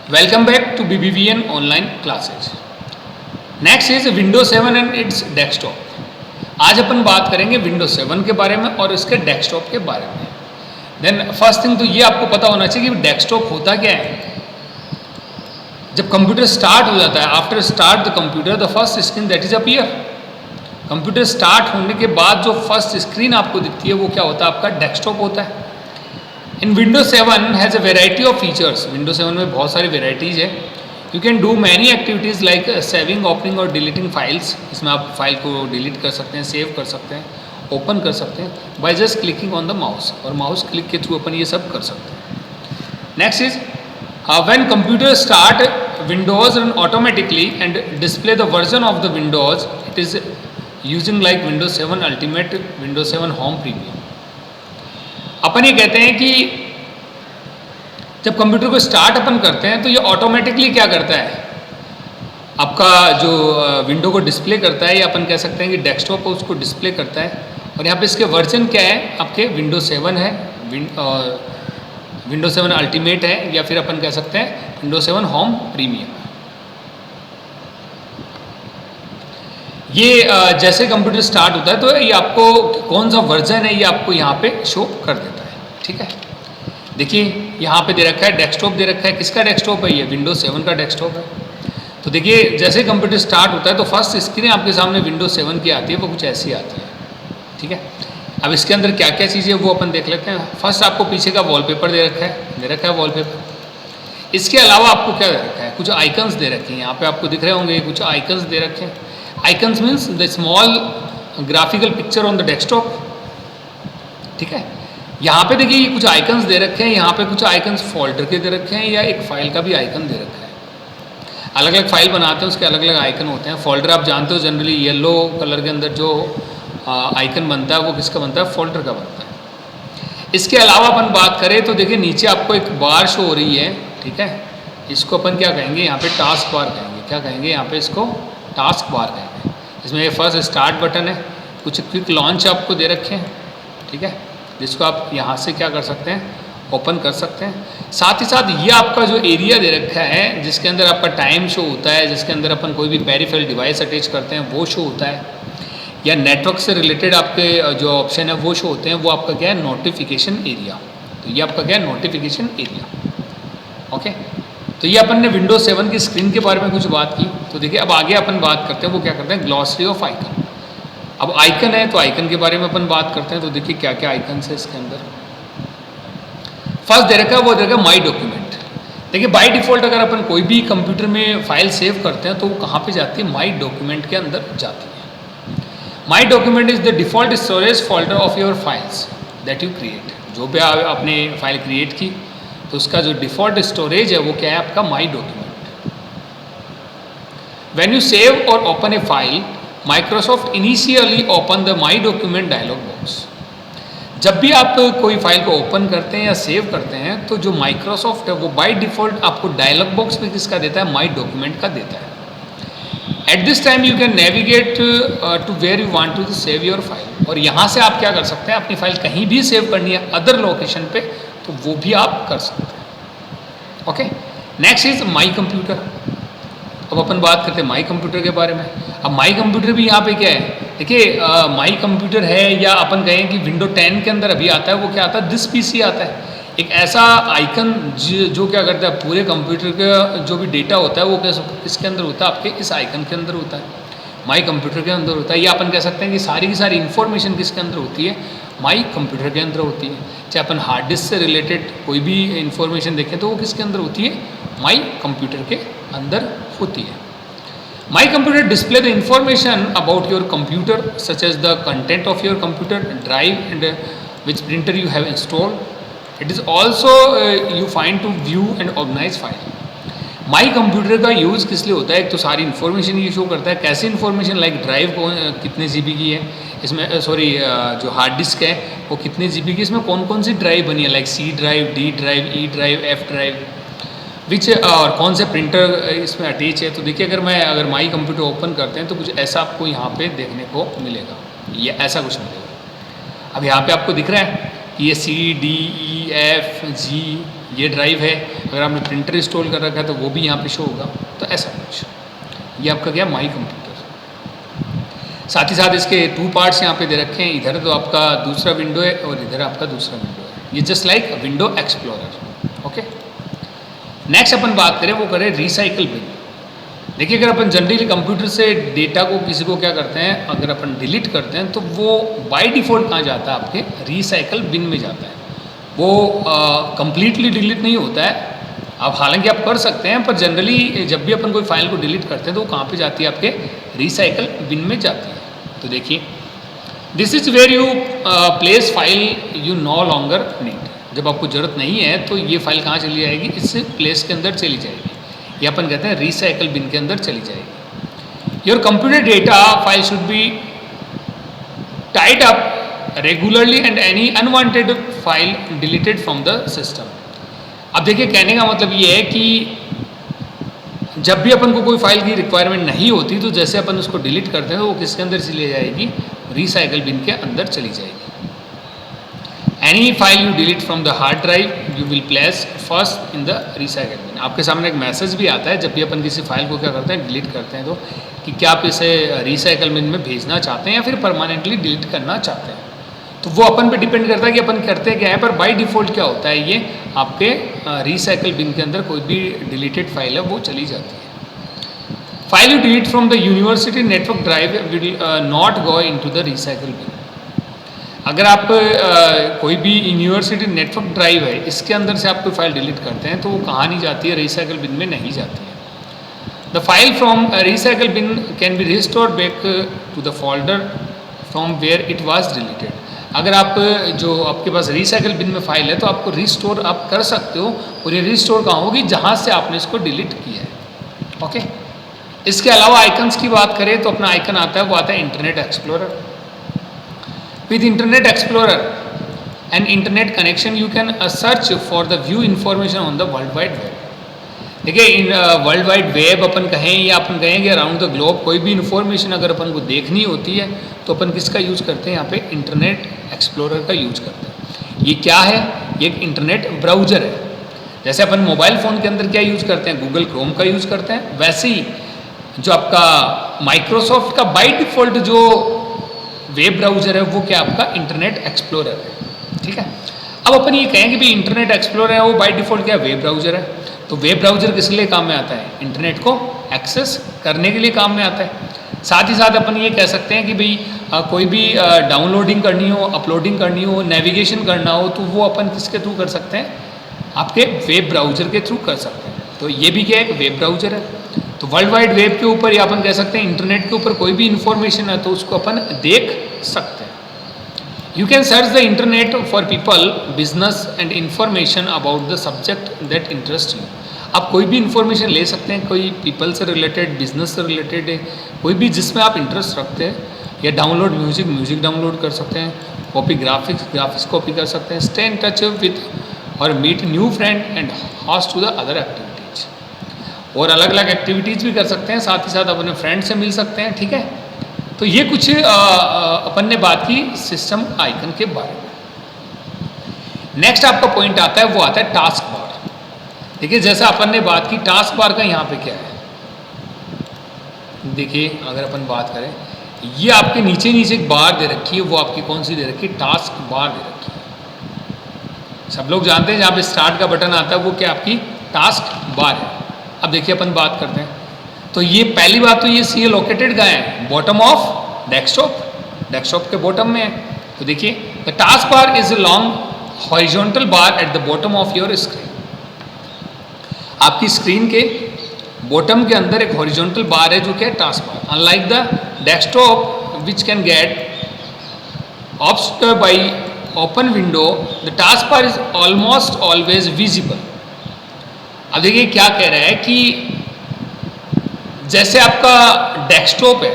Welcome back to BBVN online classes. Next is Windows 7 and its desktop. आज अपन बात करेंगे Windows 7 के बारे में और इसके डेस्कटॉप के बारे में. देन फर्स्ट थिंग तो ये आपको पता होना चाहिए कि डेस्कटॉप होता क्या है. जब कंप्यूटर स्टार्ट हो जाता है, after start the computer the first screen that is appear. Computer start होने के बाद जो फर्स्ट स्क्रीन आपको दिखती है वो क्या होता है, आपका डेस्कटॉप होता है. इन Windows 7 has a variety of features. Windows 7 में बहुत सारी वेराइटीज़ है. You can do many activities like saving, opening और डिलीटिंग फाइल्स. इसमें आप फाइल को डिलीट कर सकते हैं, सेव कर सकते हैं, ओपन कर सकते हैं by just clicking on the mouse. और माउस क्लिक के थ्रू अपन ये सब कर सकते हैं. Next is when computer start Windows run automatically and display the version of the Windows. It is using like Windows 7 ultimate, Windows 7 home premium. अपन ये कहते हैं कि जब कंप्यूटर को स्टार्ट अपन करते हैं तो ये ऑटोमेटिकली क्या करता है, आपका जो विंडो को डिस्प्ले करता है, या अपन कह सकते हैं कि डेस्कटॉप को उसको डिस्प्ले करता है. और यहाँ पे इसके वर्जन क्या है, आपके Windows 7 है, Windows 7 अल्टीमेट है, या फिर अपन कह सकते हैं Windows 7 होम प्रीमियम. ये जैसे कंप्यूटर स्टार्ट होता है तो ये आपको कौन सा वर्जन है ये आपको यहाँ पे शो कर देता है. ठीक है, देखिए यहाँ पे दे रखा है डेस्कटॉप दे रखा है. किसका डेस्कटॉप है, ये Windows 7 का डेस्कटॉप है. तो देखिए जैसे कंप्यूटर स्टार्ट होता है तो फर्स्ट स्क्रीन आपके सामने Windows 7 की आती है, वो कुछ ऐसी आती है. ठीक है, अब इसके अंदर क्या क्या चीज़ें वो अपन देख लेते हैं. फर्स्ट आपको पीछे का वॉलपेपर दे रखा है वॉलपेपर. इसके अलावा आपको क्या दे रखा है, कुछ आइकन्स दे रखे हैं. यहाँ पे आपको दिख रहे होंगे कुछ आइकन्स दे रखे हैं. Icons means the small graphical picture on the desktop. ठीक है, यहाँ पे देखिए ये कुछ आइकन्स दे रखे हैं. यहाँ पे कुछ आइकन्स फोल्डर के दे रखे हैं, या एक फाइल का भी आइकन दे रखा है. अलग अलग फाइल बनाते हैं, उसके अलग अलग आइकन होते हैं. फोल्डर आप जानते हो जनरली येलो कलर के अंदर जो आइकन बनता है वो किसका बनता है, फोल्डर का बनता है. इसके अलावा अपन बात करें तो देखिए नीचे आपको एक बार शो हो रही है. ठीक है, इसको अपन क्या कहेंगे, यहाँ पे टास्क बार कहेंगे. क्या कहेंगे, यहाँ पे इसको टास्क बार कहेंगे. इसमें ये फर्स्ट स्टार्ट बटन है, कुछ क्विक लॉन्च आपको दे रखे हैं. ठीक है, जिसको आप यहाँ से क्या कर सकते हैं, ओपन कर सकते हैं. साथ ही साथ ये आपका जो एरिया दे रखा है जिसके अंदर आपका टाइम शो होता है, जिसके अंदर अपन कोई भी पेरिफेरल डिवाइस अटैच करते हैं वो शो होता है, या नेटवर्क से रिलेटेड आपके जो ऑप्शन है वो शो होते हैं. वो आपका क्या है, नोटिफिकेशन एरिया. तो ये आपका क्या है, नोटिफिकेशन एरिया. ओके, तो ये अपन ने Windows 7 की स्क्रीन के बारे में कुछ बात की. तो देखिए अब आगे अपन बात करते हैं, वो क्या करते हैं, ग्लॉसरी ऑफ आइकन. अब आइकन है तो आइकन के बारे में अपन बात करते हैं. तो देखिए क्या क्या आइकन है इसके अंदर. फर्स्ट दे रखा है वो दे रखा है माई डॉक्यूमेंट. देखिए बाय डिफ़ॉल्ट अगर अपन कोई भी कंप्यूटर में फाइल सेव करते हैं तो वो कहाँ पे जाती है, माई डॉक्यूमेंट के अंदर जाती है. My document is the default storage folder of your files that you create. जो भी आपने फाइल क्रिएट की तो उसका जो डिफ़ॉल्ट स्टोरेज है वो क्या है, आपका my document. When you save or open a file, Microsoft initially open the my document dialog box. जब भी आप कोई फाइल को ओपन करते हैं या सेव करते हैं तो जो माइक्रोसॉफ्ट है वो बाय डिफ़ॉल्ट आपको डायलॉग बॉक्स में किसका देता है, माई डॉक्यूमेंट का देता है. At this time you can navigate to where you want to save your file. और यहाँ से आप क्या कर सकते हैं, अपनी फाइल कहीं भी सेव करनी है अदर लोकेशन पे तो वो भी आप कर सकते हैं. Okay, next is my computer. अब अपन बात करते हैं माई कंप्यूटर के बारे में. अब माई कंप्यूटर भी यहाँ पे क्या है, देखिए माई कंप्यूटर है, या अपन कहें कि Windows 10 के अंदर अभी आता है वो क्या आता है, दिस PC आता है. एक ऐसा आइकन जो क्या करता है, पूरे कंप्यूटर का जो भी डेटा होता है वो किसके अंदर होता है, आपके इस आइकन के अंदर होता है, माई कंप्यूटर के अंदर होता है. या अपन कह सकते हैं कि सारी की सारी इन्फॉर्मेशन किसके अंदर होती है, माई कंप्यूटर के अंदर होती है. चाहे अपन हार्ड डिस्क से रिलेटेड कोई भी इन्फॉर्मेशन देखें तो वो किसके अंदर होती है, माई कंप्यूटर के अंदर होती है. My computer display the information about your computer such as the content of your computer, drive and which printer you have installed. It is also you find to view and organise file. My computer का use किस लिए होता है, एक तो सारी information ये show करता है. कैसी इन्फॉर्मेशन, लाइक ड्राइव कितने GB की है इसमें, जो हार्ड डिस्क है वो कितने GB की, इसमें कौन कौन सी ड्राइव बनी है, like C drive, D drive, E drive, F drive, which और कौन से प्रिंटर इसमें अटैच है. तो देखिए अगर माई कंप्यूटर ओपन करते हैं तो कुछ ऐसा आपको यहाँ पे देखने को मिलेगा, ये ऐसा कुछ मिलेगा. अब यहाँ पे आपको दिख रहा है कि ये C, D, E, F, G ये ड्राइव है. अगर आपने प्रिंटर इंस्टॉल कर रखा है तो वो भी यहाँ पे शो होगा। तो ऐसा कुछ, ये आपका क्या माई कंप्यूटर। साथ ही साथ इसके 2 पार्ट्स यहाँ पे दे रखे हैं, इधर तो आपका दूसरा विंडो है और इधर आपका दूसरा विंडो है। ये just like window explorer. Okay, next अपन बात करें, वो करें रिसाइकल बिन। देखिए, अगर अपन जनरली कंप्यूटर से डेटा को किसी को क्या करते हैं, अगर अपन डिलीट करते हैं तो वो बाय डिफ़ॉल्ट कहाँ जाता है, आपके रिसाइकल बिन में जाता है। वो कंप्लीटली डिलीट नहीं होता है। अब हालांकि आप कर सकते हैं, पर जनरली जब भी अपन कोई फाइल को डिलीट करते हैं तो वो कहाँ पे जाती है, आपके रिसाइकल बिन में जाती है। तो देखिए, this is where you place file you no longer need. जब आपको ज़रूरत नहीं है तो ये फाइल कहाँ चली जाएगी, इस प्लेस के अंदर चली जाएगी। ये अपन कहते हैं रिसाइकल बिन के अंदर चली जाएगी। Your computer data file should be tied up regularly and any unwanted file deleted from the system. अब देखिए, कहने का मतलब ये है कि जब भी अपन को कोई फाइल की रिक्वायरमेंट नहीं होती तो जैसे अपन उसको डिलीट करते हैं तो वो किसके अंदर चली जाएगी, रिसाइकल बिन के अंदर चली जाएगी। Any file you delete from the hard drive you will place first in the recycle bin. आपके सामने एक मैसेज भी आता है जब भी अपन किसी फाइल को क्या करते हैं, डिलीट करते हैं, तो कि क्या आप इसे रिसाइकल बिन में भेजना चाहते हैं या फिर परमानेंटली डिलीट करना चाहते हैं। तो वो अपन पे डिपेंड करता है कि अपन करते क्या है, पर बाय डिफ़ॉल्ट क्या होता है, ये आपके रिसाइकल बिन के अंदर कोई भी डिलीटेड फाइल है वो चली जाती है। File you delete from the university network drive will not go into the recycle bin. अगर आप कोई भी यूनिवर्सिटी नेटवर्क ड्राइव है, इसके अंदर से आप कोई फाइल डिलीट करते हैं तो वो कहाँ नहीं जाती है, रिसाइकल बिन में नहीं जाती है। The file from recycle bin can be restored back to the folder from where it was deleted. अगर आप जो आपके पास रिसाइकल बिन में फाइल है तो आपको रिस्टोर आप कर सकते हो, और ये रिस्टोर कहाँ होगी, जहाँ से आपने इसको डिलीट किया है। ओके, इसके अलावा आइकन्स की बात करें तो अपना आइकन आता है, वो आता है internet explorer. With internet explorer and internet connection you can search for the view information on the world wide web. देखिए, इन वर्ल्ड वाइड वेब अपन कहें या अपन कहेंगे अराउंड द ग्लोब, कोई भी इन्फॉर्मेशन अगर अपन को देखनी होती है तो अपन किसका यूज़ करते हैं, यहाँ पे इंटरनेट एक्सप्लोरर का यूज करते हैं। ये क्या है, ये एक इंटरनेट ब्राउज़र है। जैसे अपन मोबाइल फ़ोन के अंदर क्या यूज़ करते हैं, गूगल क्रोम का यूज़ करते हैं, वैसे ही जो आपका माइक्रोसॉफ्ट का बाय डिफ़ॉल्ट जो वेब ब्राउज़र है वो क्या आपका इंटरनेट एक्सप्लोरर है। ठीक है, अब अपन ये कहें कि भाई इंटरनेट एक्सप्लोरर है, वो बाय डिफ़ॉल्ट क्या वेब ब्राउज़र है। तो वेब ब्राउज़र किस लिए काम में आता है, इंटरनेट को एक्सेस करने के लिए काम में आता है। साथ ही साथ अपन ये कह सकते हैं कि भाई कोई भी डाउनलोडिंग करनी हो, अपलोडिंग करनी हो, नेविगेशन करना हो, तो वो अपन किसके थ्रू कर सकते हैं, आपके वेब ब्राउज़र के थ्रू कर सकते हैं। तो ये भी क्या है, एक वेब ब्राउज़र है। तो वर्ल्ड वाइड वेब के ऊपर या अपन कह सकते हैं इंटरनेट के ऊपर कोई भी इन्फॉर्मेशन है तो उसको अपन देख सकते हैं। You can search the internet for people, business and information about the subject that interest you. आप कोई भी इन्फॉर्मेशन ले सकते हैं, कोई पीपल से रिलेटेड, बिजनेस से रिलेटेड है, कोई भी जिसमें आप इंटरेस्ट रखते हैं। या डाउनलोड म्यूजिक डाउनलोड कर सकते हैं, कॉपी ग्राफिक्स कॉपी कर सकते हैं, स्टे इन टच विथ और meet new friend and host to the other activities. और अलग अलग एक्टिविटीज़ भी कर सकते हैं, साथ ही साथ अपने फ्रेंड से मिल सकते हैं। ठीक है, तो ये कुछ अपन ने बात की सिस्टम आइकन के बारे में। नेक्स्ट आपका पॉइंट आता है, वो आता है टास्क बार। देखिए, जैसा अपन ने बात की टास्क बार का, यहाँ पे क्या है, देखिए अगर अपन बात करें, ये आपके नीचे एक बार दे रखी है, वो आपकी कौन सी दे रखी है, टास्क बार दे रखी है। सब लोग जानते हैं जहाँ पे स्टार्ट का बटन आता है वो क्या आपकी टास्क बार है। अब देखिए अपन बात करते हैं, तो ये पहली बात तो ये सी लोकेटेड कहाँ है, बॉटम ऑफ डेस्कटॉप के बॉटम में है। तो देखिए, the task bar is a long horizontal bar at the bottom of your screen. आपकी स्क्रीन के बॉटम के अंदर एक हॉरिजॉन्टल बार है जो क्या है, task bar. Unlike the desktop which can get obstructed bye open window, the task bar is almost always visible. अब देखिए क्या कह रहा है कि जैसे आपका डेस्कटॉप है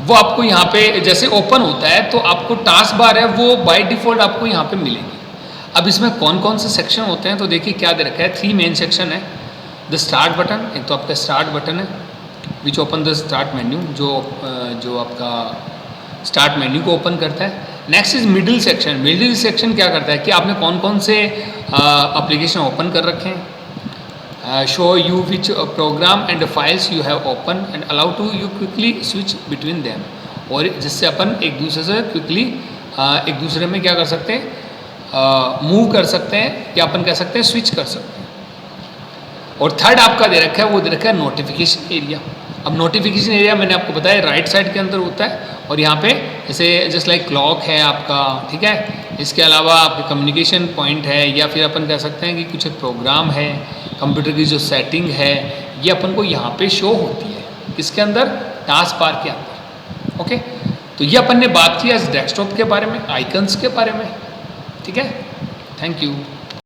वो आपको यहाँ पे जैसे ओपन होता है तो आपको टास्क बार है वो बाय डिफ़ॉल्ट आपको यहाँ पे मिलेगी। अब इसमें कौन कौन से सेक्शन होते हैं, तो देखिए क्या दे रखा है, 3 मेन सेक्शन है। द स्टार्ट बटन, एक तो आपका स्टार्ट बटन है which open the start menu, जो आपका स्टार्ट मेन्यू को ओपन करता है। Next is middle section. Middle section क्या करता है कि आपने कौन कौन से एप्लीकेशन ओपन कर रखे हैं, show you which program and files you have open and allow to you quickly switch between them, और जिससे अपन एक दूसरे से क्विकली एक दूसरे में क्या कर सकते हैं, मूव कर सकते हैं, या अपन कह सकते हैं स्विच कर सकते हैं। और थर्ड आपका दे रखा है, वो दे रखा है नोटिफिकेशन एरिया। अब नोटिफिकेशन एरिया मैंने आपको बताया राइट साइड के अंदर होता है, और यहाँ पे जैसे जस्ट लाइक क्लॉक है आपका, ठीक है। इसके अलावा आपके कम्युनिकेशन पॉइंट है, या फिर अपन कह सकते हैं कि कुछ प्रोग्राम है, कंप्यूटर की जो सेटिंग है, ये अपन को यहाँ पे शो होती है, किसके अंदर, टास्क बार के अंदर। ओके, तो ये अपन ने बात की आज डेस्कटॉप के बारे में, आइकन्स के बारे में, ठीक है। Thank you.